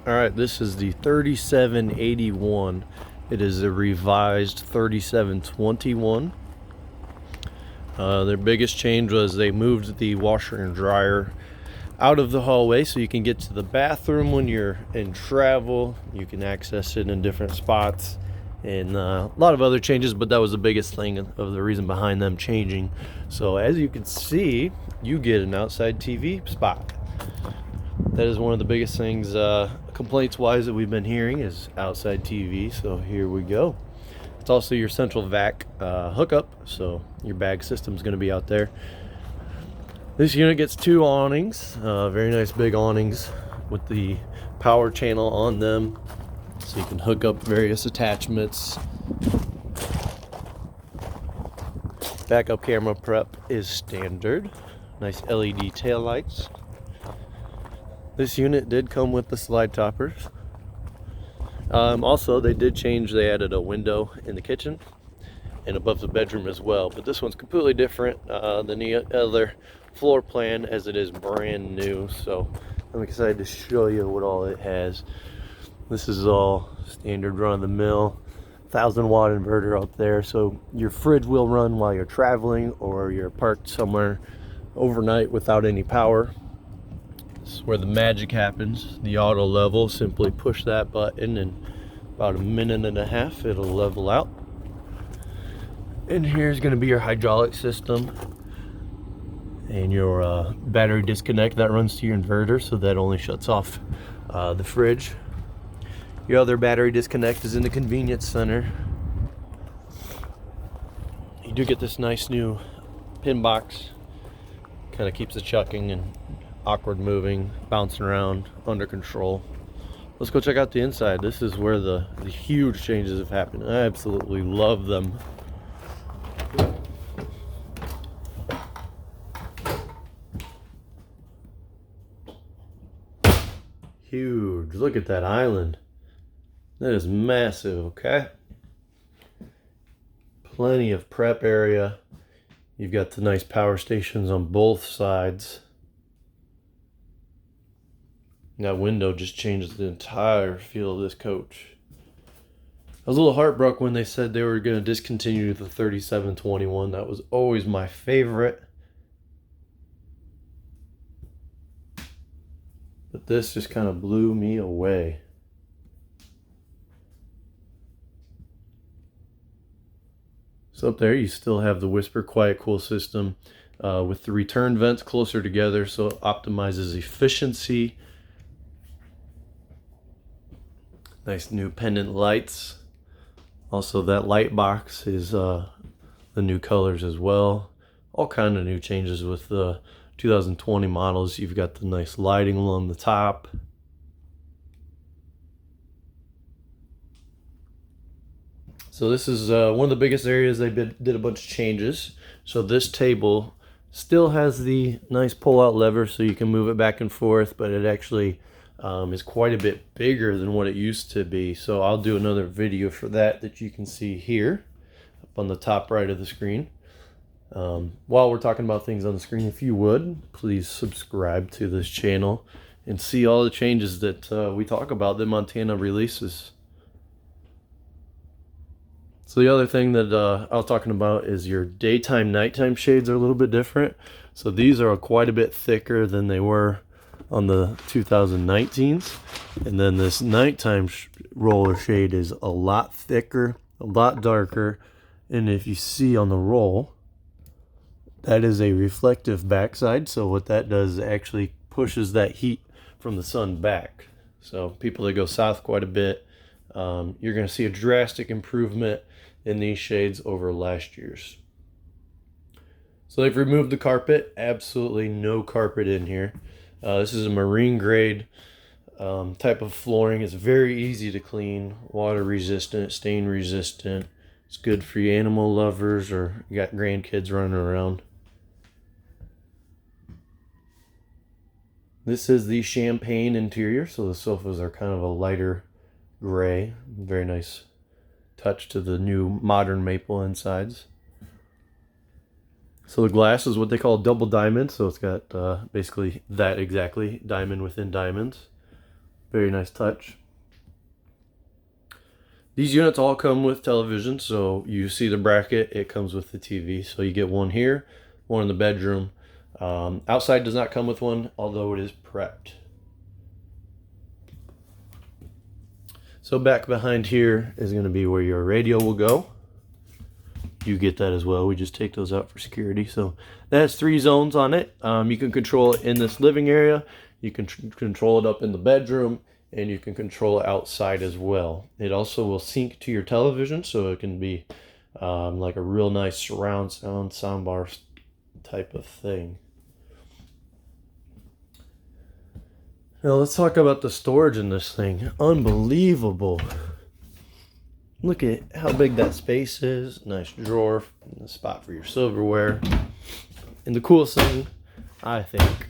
All right, this is the 3781. It is a revised 3721. Their biggest change was they moved the washer and dryer out of the hallway so you can get to the bathroom when you're in travel. You can access it in different spots, and a lot of other changes, but that was the biggest thing of the reason behind them changing. So as you can see, you get an outside TV spot. That is one of the biggest things complaints wise that we've been hearing is outside TV. So here we go. It's also your central vac hookup, so your bag system is going to be out there. This unit gets two awnings, very nice big awnings with the power channel on them, so you can hook up various attachments. Backup camera prep is standard. Nice LED taillights. This unit did come with the slide toppers. Also, they did change, they added a window in the kitchen and above the bedroom as well. But this one's completely different than the other floor plan, as it is brand new. So I'm excited to show you what all it has. This is all standard run-of-the-mill 1000-watt inverter up there. So your fridge will run while you're traveling or you're parked somewhere overnight without any power. This is where the magic happens. The auto level, simply push that button and about a minute and a half it'll level out. And here's going to be your hydraulic system and your battery disconnect that runs to your inverter, so that only shuts off the fridge. Your other battery disconnect is in the convenience center. You do get this nice new pin box, kind of keeps the chucking and awkward moving, bouncing around, under control. Let's go check out the inside. This is where the huge changes have happened. I absolutely love them. Huge. Look at that island. That is massive, okay? Plenty of prep area. You've got the nice power stations on both sides. That window just changes the entire feel of this coach. I was a little heartbroken when they said they were going to discontinue the 3721. That was always my favorite. But this just kind of blew me away. So up there you still have the Whisper Quiet Cool system with the return vents closer together, so it optimizes efficiency. Nice new pendant lights. Also, that light box is the new colors as well. All kind of new changes with the 2020 models. You've got the nice lighting along the top. So this is one of the biggest areas they did a bunch of changes. So this table still has the nice pull-out lever, so you can move it back and forth, but it actually is quite a bit bigger than what it used to be. So I'll do another video for that you can see here up on the top right of the screen. While we're talking about things on the screen, if you would, please subscribe to this channel and see all the changes that we talk about that Montana releases. So the other thing that I was talking about is your daytime nighttime shades are a little bit different. So these are quite a bit thicker than they were on the 2019s, and then this nighttime roller shade is a lot thicker, a lot darker, and if you see on the roll, that is a reflective backside. So what that does actually pushes that heat from the sun back. So people that go south quite a bit, you're going to see a drastic improvement in these shades over last year's. So they've removed the carpet. Absolutely no carpet in here. This is a marine grade type of flooring. It's very easy to clean, water resistant, stain resistant. It's good for you animal lovers or you got grandkids running around. This is the champagne interior, so the sofas are kind of a lighter gray. Very nice touch to the new modern maple insides. So the glass is what they call double diamond, so it's got basically that exactly, diamond within diamonds. Very nice touch. These units all come with television, so you see the bracket, it comes with the TV. So you get one here, one in the bedroom. Outside does not come with one, although it is prepped. So back behind here is going to be where your radio will go. You get that as well. We just take those out for security. So that has 3 zones on it. You can control it in this living area. You can control it up in the bedroom, and you can control it outside as well. It also will sync to your television, so it can be like a real nice surround sound soundbar type of thing. Now let's talk about the storage in this thing. Unbelievable. Look at how big that space is. Nice drawer, a spot for your silverware. And the coolest thing, I think,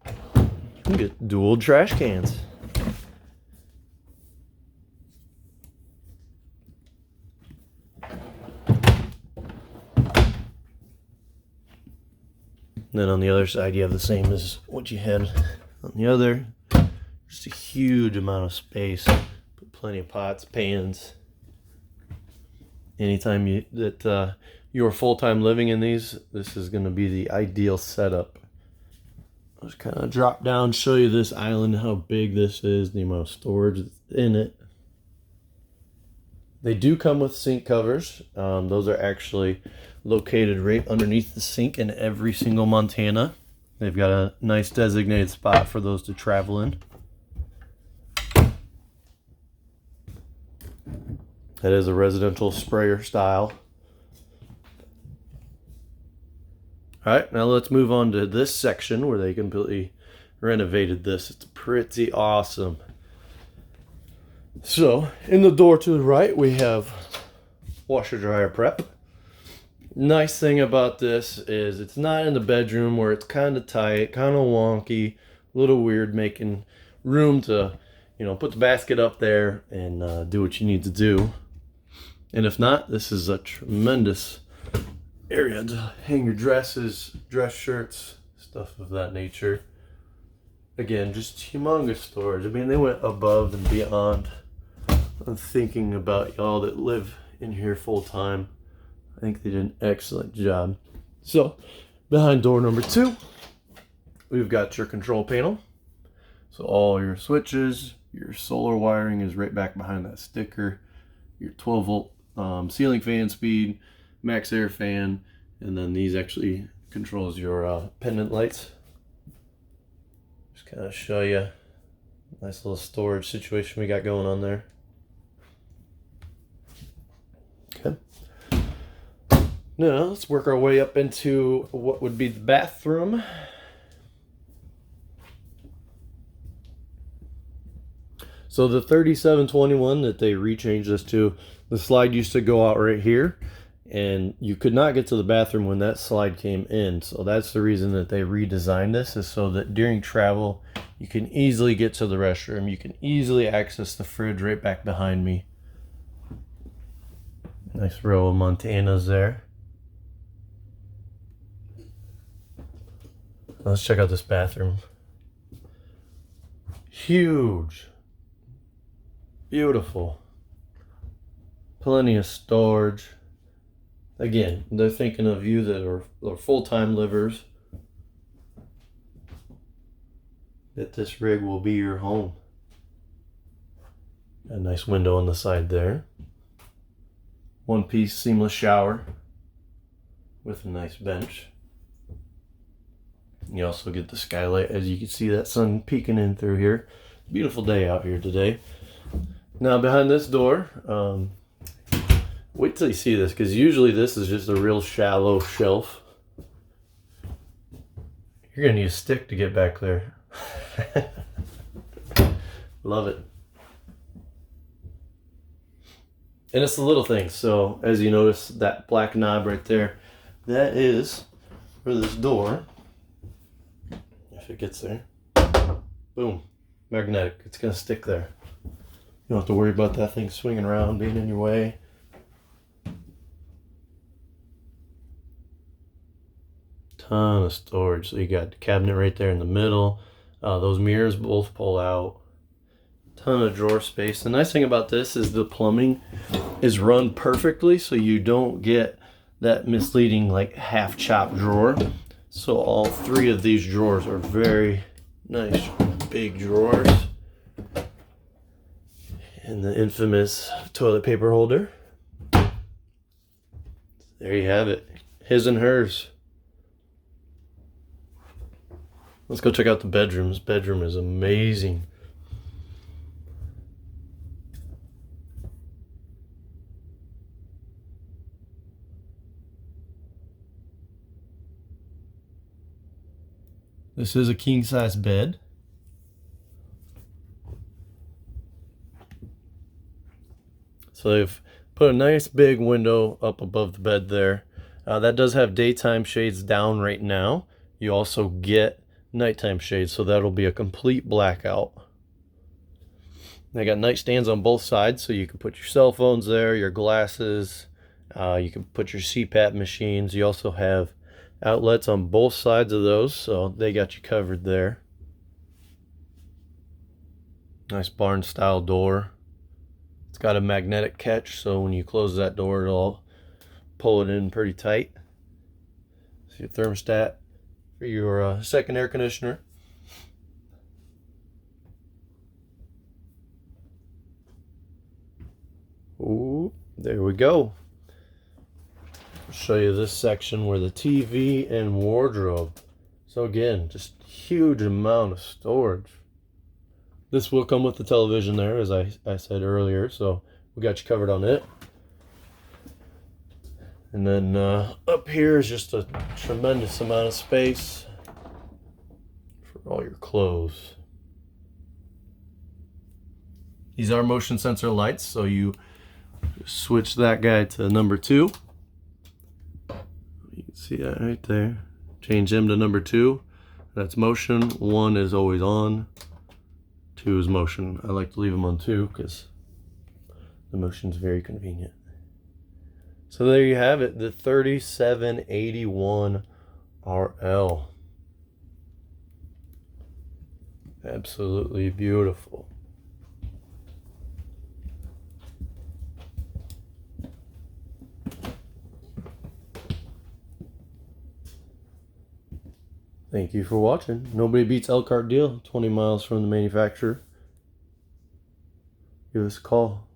you can get dual trash cans. And then on the other side, you have the same as what you had on the other. Just a huge amount of space. Put plenty of pots, pans. Anytime you're full-time living in these, this is going to be the ideal setup. I'll just kind of drop down, show you this island, how big this is, the amount of storage that's in it. They do come with sink covers. Those are actually located right underneath the sink in every single Montana. They've got a nice designated spot for those to travel in. That is a residential sprayer style. Alright, now let's move on to this section where they completely renovated this. It's pretty awesome. So, in the door to the right, we have washer dryer prep. Nice thing about this is it's not in the bedroom where it's kind of tight, kind of wonky, a little weird, making room to, put the basket up there and do what you need to do. And if not, this is a tremendous area to hang your dresses, dress shirts, stuff of that nature. Again, just humongous storage. I mean, they went above and beyond. I'm thinking about y'all that live in here full time. I think they did an excellent job. So, behind door number 2, we've got your control panel. So all your switches, your solar wiring is right back behind that sticker. Your 12 volt ceiling fan speed, max air fan, and then these actually controls your pendant lights. Just kind of show you a nice little storage situation we got going on there. Okay. Now let's work our way up into what would be the bathroom. So the 3721 that they rechanged this to, the slide used to go out right here, and you could not get to the bathroom when that slide came in. So that's the reason that they redesigned this, is so that during travel you can easily get to the restroom. You can easily access the fridge right back behind me. Nice row of Montanas there. Let's check out this bathroom. Huge. Beautiful. Plenty of storage. Again, they're thinking of you that are full-time livers, that this rig will be your home. A nice window on the side there. One-piece seamless shower with a nice bench. You also get the skylight, as you can see that sun peeking in through here. Beautiful day out here today. Now behind this door, wait till you see this, because usually this is just a real shallow shelf. You're gonna need a stick to get back there. Love it. And it's the little things. So as you notice, that black knob right there, that is for this door. If it gets there, boom, magnetic. It's gonna stick there. You don't have to worry about that thing swinging around, being in your way. Ton of storage. So you got the cabinet right there in the middle. Those mirrors both pull out. Ton of drawer space. The nice thing about this is the plumbing is run perfectly, so you don't get that misleading like half chopped drawer. So all three of these drawers are very nice big drawers. And the infamous toilet paper holder. There you have it. His and hers. Let's go check out the bedrooms. Bedroom is amazing. This is a king size bed. So they've put a nice big window up above the bed there. That does have daytime shades down right now. You also get nighttime shades, so that'll be a complete blackout. They got nightstands on both sides, so you can put your cell phones there, your glasses, you can put your CPAP machines. You also have outlets on both sides of those, so they got you covered there. Nice barn style door. It's got a magnetic catch, so when you close that door, it'll pull it in pretty tight. It's your thermostat for your second air conditioner. Ooh, there we go. I'll show you this section where the TV and wardrobe. So again, just huge amount of storage. This will come with the television there, as I said earlier, so we got you covered on it. And then up here is just a tremendous amount of space for all your clothes. These are motion sensor lights, so you switch that guy to number 2. You can see that right there. Change him to number 2. That's motion. 1 is always on. 2 is motion. I like to leave them on 2 because the motion is very convenient. So there you have it, the 3781 RL. Absolutely beautiful. Thank you for watching. Nobody beats Elkhart deal. 20 miles from the manufacturer. Give us a call.